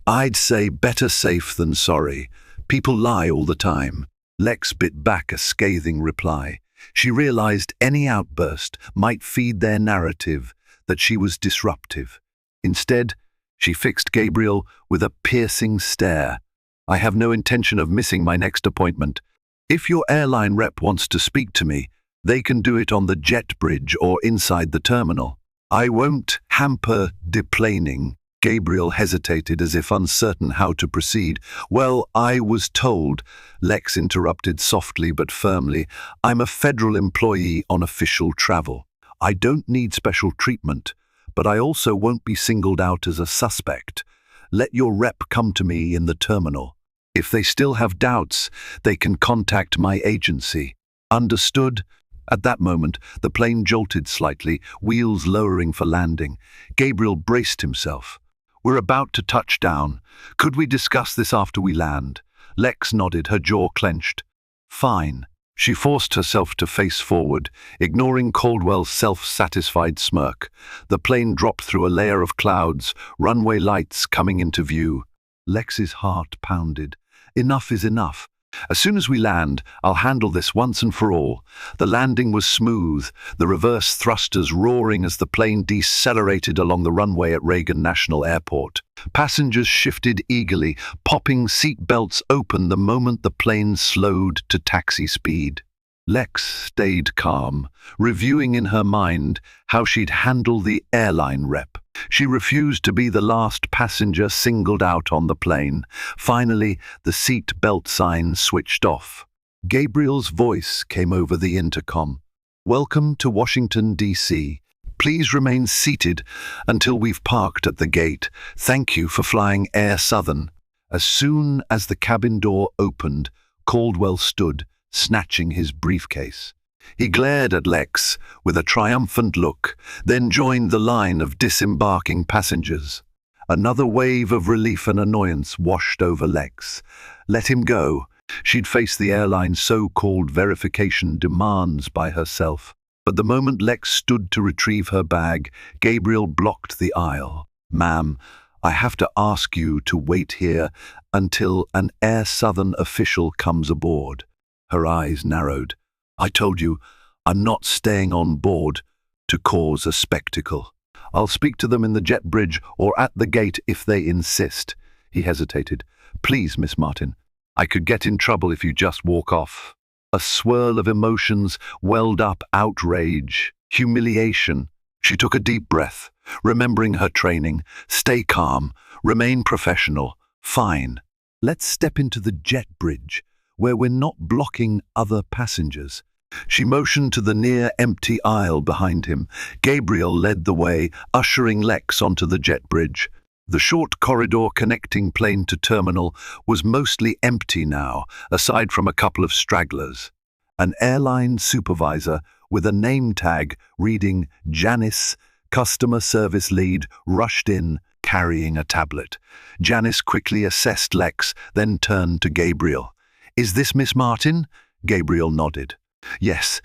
"I'd say better safe than sorry. People lie all the time." Lex bit back a scathing reply. She realized any outburst might feed their narrative that she was disruptive. Instead, she fixed Gabriel with a piercing stare. "I have no intention of missing my next appointment. If your airline rep wants to speak to me, they can do it on the jet bridge or inside the terminal. I won't hamper deplaning." Gabriel hesitated as if uncertain how to proceed. "Well, I was told," Lex interrupted softly but firmly, "I'm a federal employee on official travel. I don't need special treatment, but I also won't be singled out as a suspect. Let your rep come to me in the terminal. If they still have doubts, they can contact my agency. Understood?" At that moment, the plane jolted slightly, wheels lowering for landing. Gabriel braced himself. "We're about to touch down. Could we discuss this after we land?" Lex nodded, her jaw clenched. "Fine." She forced herself to face forward, ignoring Caldwell's self-satisfied smirk. The plane dropped through a layer of clouds, runway lights coming into view. Lex's heart pounded. Enough is enough. "As soon as we land, I'll handle this once and for all." The landing was smooth, the reverse thrusters roaring as the plane decelerated along the runway at Reagan National Airport. Passengers shifted eagerly, popping seat belts open the moment the plane slowed to taxi speed. Lex stayed calm, reviewing in her mind how she'd handle the airline rep. She refused to be the last passenger singled out on the plane. Finally, the seat belt sign switched off. Gabriel's voice came over the intercom. "Welcome to Washington, D.C. Please remain seated until we've parked at the gate. Thank you for flying Air Southern." As soon as the cabin door opened, Caldwell stood, snatching his briefcase. He glared at Lex with a triumphant look, then joined the line of disembarking passengers. Another wave of relief and annoyance washed over Lex. Let him go. She'd face the airline's so-called verification demands by herself. But the moment Lex stood to retrieve her bag, Gabriel blocked the aisle. "Ma'am, I have to ask you to wait here until an Air Southern official comes aboard." Her eyes narrowed. "I told you, I'm not staying on board to cause a spectacle. I'll speak to them in the jet bridge or at the gate if they insist." He hesitated. "Please, Miss Martin, I could get in trouble if you just walk off." A swirl of emotions welled up: outrage, humiliation. She took a deep breath, remembering her training. Stay calm, remain professional. "Fine. Let's step into the jet bridge, where we're not blocking other passengers." She motioned to the near-empty aisle behind him. Gabriel led the way, ushering Lex onto the jet bridge. The short corridor connecting plane to terminal was mostly empty now, aside from a couple of stragglers. An airline supervisor with a name tag reading Janice, customer service lead, rushed in, carrying a tablet. Janice quickly assessed Lex, then turned to Gabriel. "Is this Miss Martin?" Gabriel nodded. "Yes."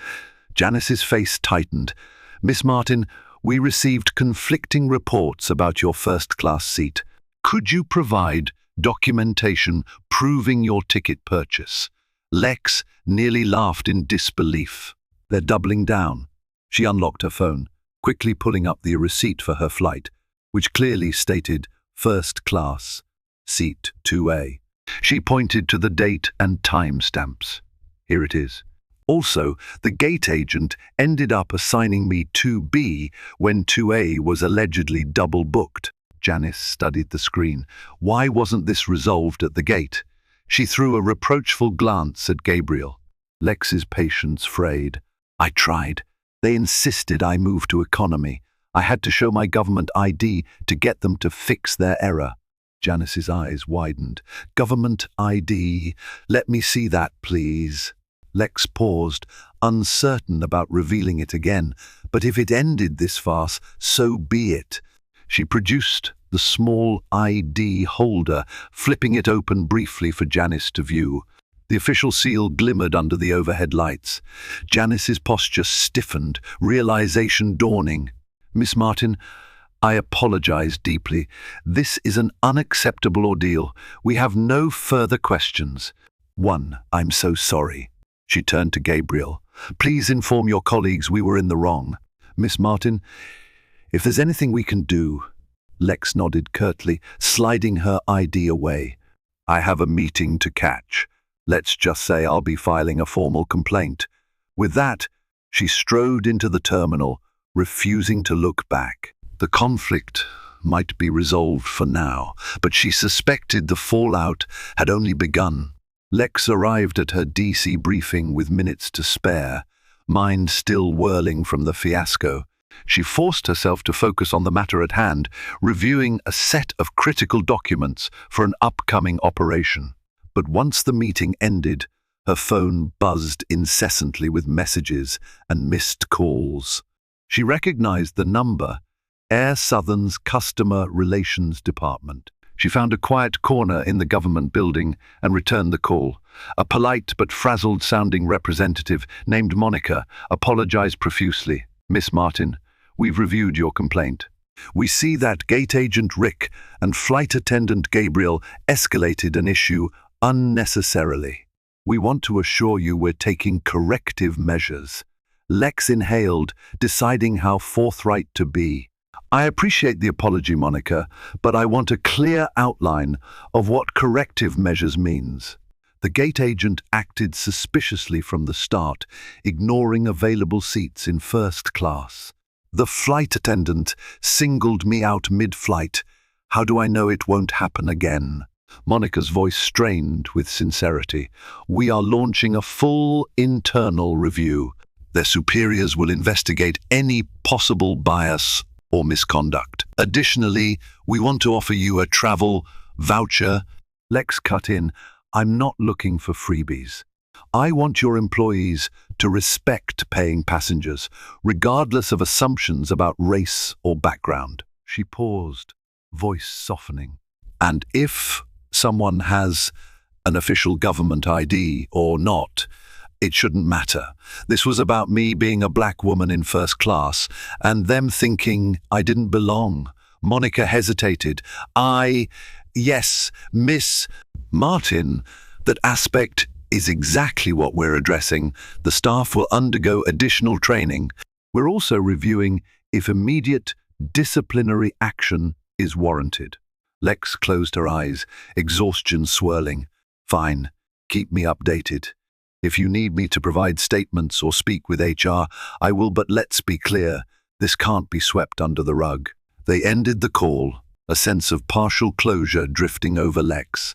Janice's face tightened. "Miss Martin, we received conflicting reports about your first-class seat. Could you provide documentation proving your ticket purchase?" Lex nearly laughed in disbelief. "They're doubling down." She unlocked her phone, quickly pulling up the receipt for her flight, which clearly stated first class, seat 2A. She pointed to the date and time stamps. "Here it is." Also, the gate agent ended up assigning me 2B when 2A was allegedly double-booked. Janice studied the screen. Why wasn't this resolved at the gate? She threw a reproachful glance at Gabriel. Lex's patience frayed. "I tried. They insisted I move to economy. I had to show my government ID to get them to fix their error." Janice's eyes widened. "Government ID? Let me see that, please." Lex paused, uncertain about revealing it again, but if it ended this farce, so be it. She produced the small ID holder, flipping it open briefly for Janice to view. The official seal glimmered under the overhead lights. Janice's posture stiffened, realization dawning. "Miss Martin, I apologize deeply. This is an unacceptable ordeal. We have no further questions." "One, I'm so sorry." She turned to Gabriel. "Please inform your colleagues we were in the wrong." "Miss Martin, if there's anything we can do..." Lex nodded curtly, sliding her ID away. "I have a meeting to catch. Let's just say I'll be filing a formal complaint." With that, she strode into the terminal, refusing to look back. The conflict might be resolved for now, but she suspected the fallout had only begun. Lex arrived at her DC briefing with minutes to spare, mind still whirling from the fiasco. She forced herself to focus on the matter at hand, reviewing a set of critical documents for an upcoming operation. But once the meeting ended, her phone buzzed incessantly with messages and missed calls. She recognized the number: Air Southern's Customer Relations Department. She found a quiet corner in the government building and returned the call. A polite but frazzled-sounding representative named Monica apologized profusely. "Miss Martin, we've reviewed your complaint. We see that gate agent Rick and flight attendant Gabriel escalated an issue unnecessarily. We want to assure you we're taking corrective measures." Lex inhaled, deciding how forthright to be. "I appreciate the apology, Monica, but I want a clear outline of what corrective measures means." The gate agent acted suspiciously from the start, ignoring available seats in first class. The flight attendant singled me out mid-flight. How do I know it won't happen again? Monica's voice strained with sincerity. We are launching a full internal review. Their superiors will investigate any possible bias or misconduct. Additionally, we want to offer you a travel voucher. Lex cut in. I'm not looking for freebies. I want your employees to respect paying passengers, regardless of assumptions about race or background. She paused, voice softening. And if someone has an official government ID or not, it shouldn't matter. This was about me being a black woman in first class and them thinking I didn't belong. Monica hesitated. Yes, Miss Martin, that aspect is exactly what we're addressing. The staff will undergo additional training. We're also reviewing if immediate disciplinary action is warranted. Lex closed her eyes, exhaustion swirling. Fine, keep me updated. If you need me to provide statements or speak with HR, I will, but let's be clear, this can't be swept under the rug. They ended the call, a sense of partial closure drifting over Lex.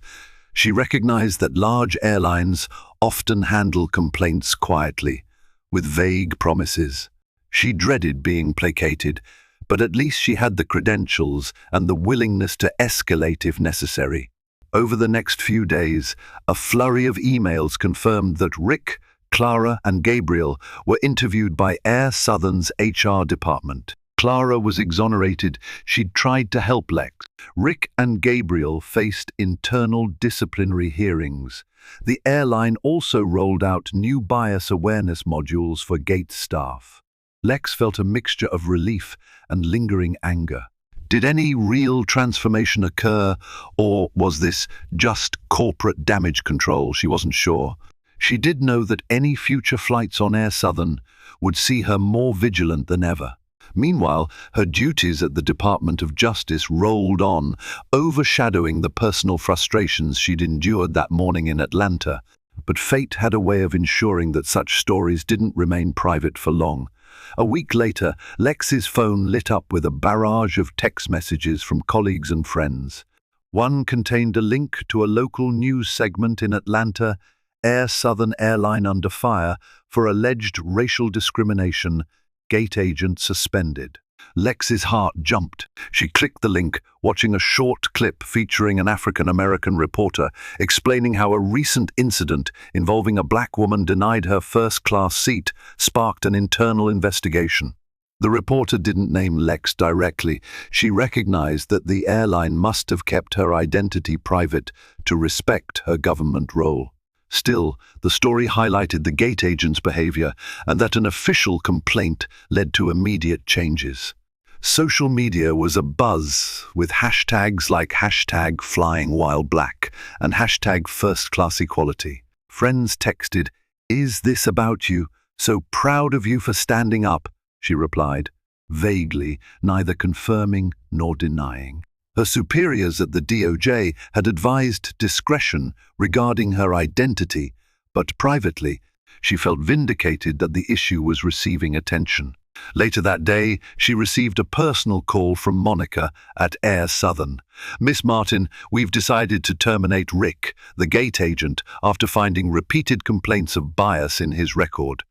She recognized that large airlines often handle complaints quietly, with vague promises. She dreaded being placated, but at least she had the credentials and the willingness to escalate if necessary. Over the next few days, a flurry of emails confirmed that Rick, Clara, and Gabriel were interviewed by Air Southern's HR department. Clara was exonerated. She'd tried to help Lex. Rick and Gabriel faced internal disciplinary hearings. The airline also rolled out new bias awareness modules for gate staff. Lex felt a mixture of relief and lingering anger. Did any real transformation occur, or was this just corporate damage control? She wasn't sure. She did know that any future flights on Air Southern would see her more vigilant than ever. Meanwhile, her duties at the Department of Justice rolled on, overshadowing the personal frustrations she'd endured that morning in Atlanta. But fate had a way of ensuring that such stories didn't remain private for long. A week later, Lex's phone lit up with a barrage of text messages from colleagues and friends. One contained a link to a local news segment in Atlanta, Air Southern Airline under fire for alleged racial discrimination, gate agent suspended. Lex's heart jumped. She clicked the link, watching a short clip featuring an African-American reporter explaining how a recent incident involving a black woman denied her first-class seat sparked an internal investigation. The reporter didn't name Lex directly. She recognized that the airline must have kept her identity private to respect her government role. Still, the story highlighted the gate agent's behavior and that an official complaint led to immediate changes. Social media was abuzz with hashtags like #FlyingWhileBlack and #FirstClassEquality. Friends texted, "Is this about you? So proud of you for standing up," she replied, vaguely, neither confirming nor denying. Her superiors at the DOJ had advised discretion regarding her identity, but privately, she felt vindicated that the issue was receiving attention. Later that day, she received a personal call from Monica at Air Southern. "Miss Martin, we've decided to terminate Rick, the gate agent, after finding repeated complaints of bias in his record.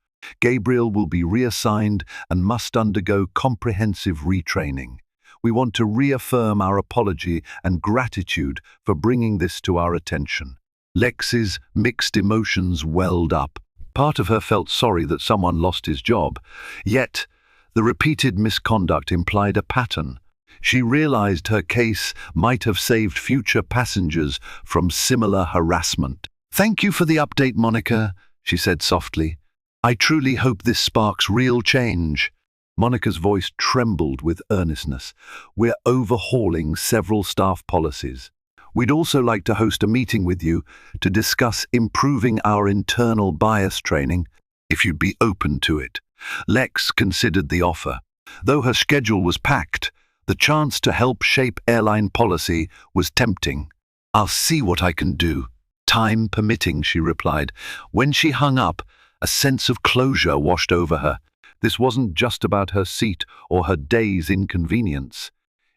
Gabriel will be reassigned and must undergo comprehensive retraining. We want to reaffirm our apology and gratitude for bringing this to our attention." Lex's mixed emotions welled up. Part of her felt sorry that someone lost his job, yet the repeated misconduct implied a pattern. She realized her case might have saved future passengers from similar harassment. "Thank you for the update, Monica," she said softly. "I truly hope this sparks real change." Monica's voice trembled with earnestness. "We're overhauling several staff policies. We'd also like to host a meeting with you to discuss improving our internal bias training, if you'd be open to it." Lex considered the offer. Though her schedule was packed, the chance to help shape airline policy was tempting. "I'll see what I can do," "Time permitting," she replied. When she hung up, a sense of closure washed over her. This wasn't just about her seat or her day's inconvenience.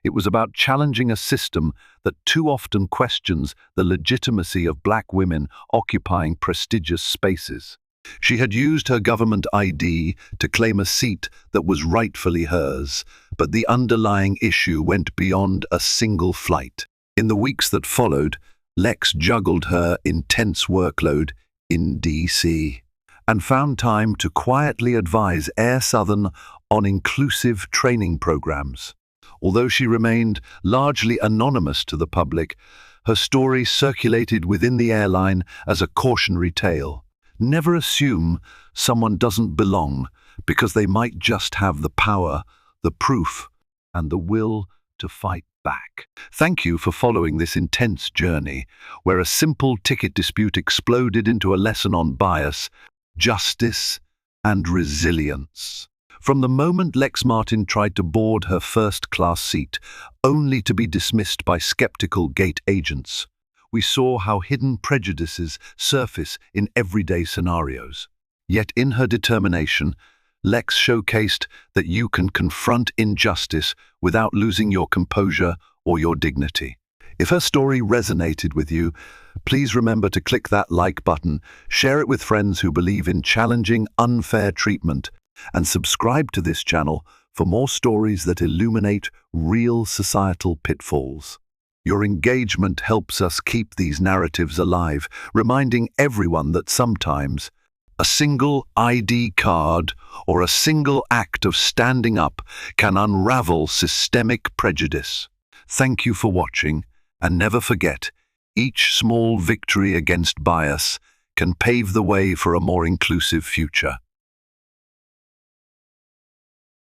It was about challenging a system that too often questions the legitimacy of black women occupying prestigious spaces. She had used her government ID to claim a seat that was rightfully hers, but the underlying issue went beyond a single flight. In the weeks that followed, Lex juggled her intense workload in DC and found time to quietly advise Air Southern on inclusive training programs. Although she remained largely anonymous to the public, her story circulated within the airline as a cautionary tale. Never assume someone doesn't belong because they might just have the power, the proof, and the will to fight back. Thank you for following this intense journey, where a simple ticket dispute exploded into a lesson on bias, justice, and resilience. From the moment Lex Martin tried to board her first-class seat, only to be dismissed by skeptical gate agents, we saw how hidden prejudices surface in everyday scenarios. Yet in her determination, Lex showcased that you can confront injustice without losing your composure or your dignity. If her story resonated with you, please remember to click that like button, share it with friends who believe in challenging unfair treatment, and subscribe to this channel for more stories that illuminate real societal pitfalls. Your engagement helps us keep these narratives alive, reminding everyone that sometimes a single ID card or a single act of standing up can unravel systemic prejudice. Thank you for watching, and never forget, each small victory against bias can pave the way for a more inclusive future.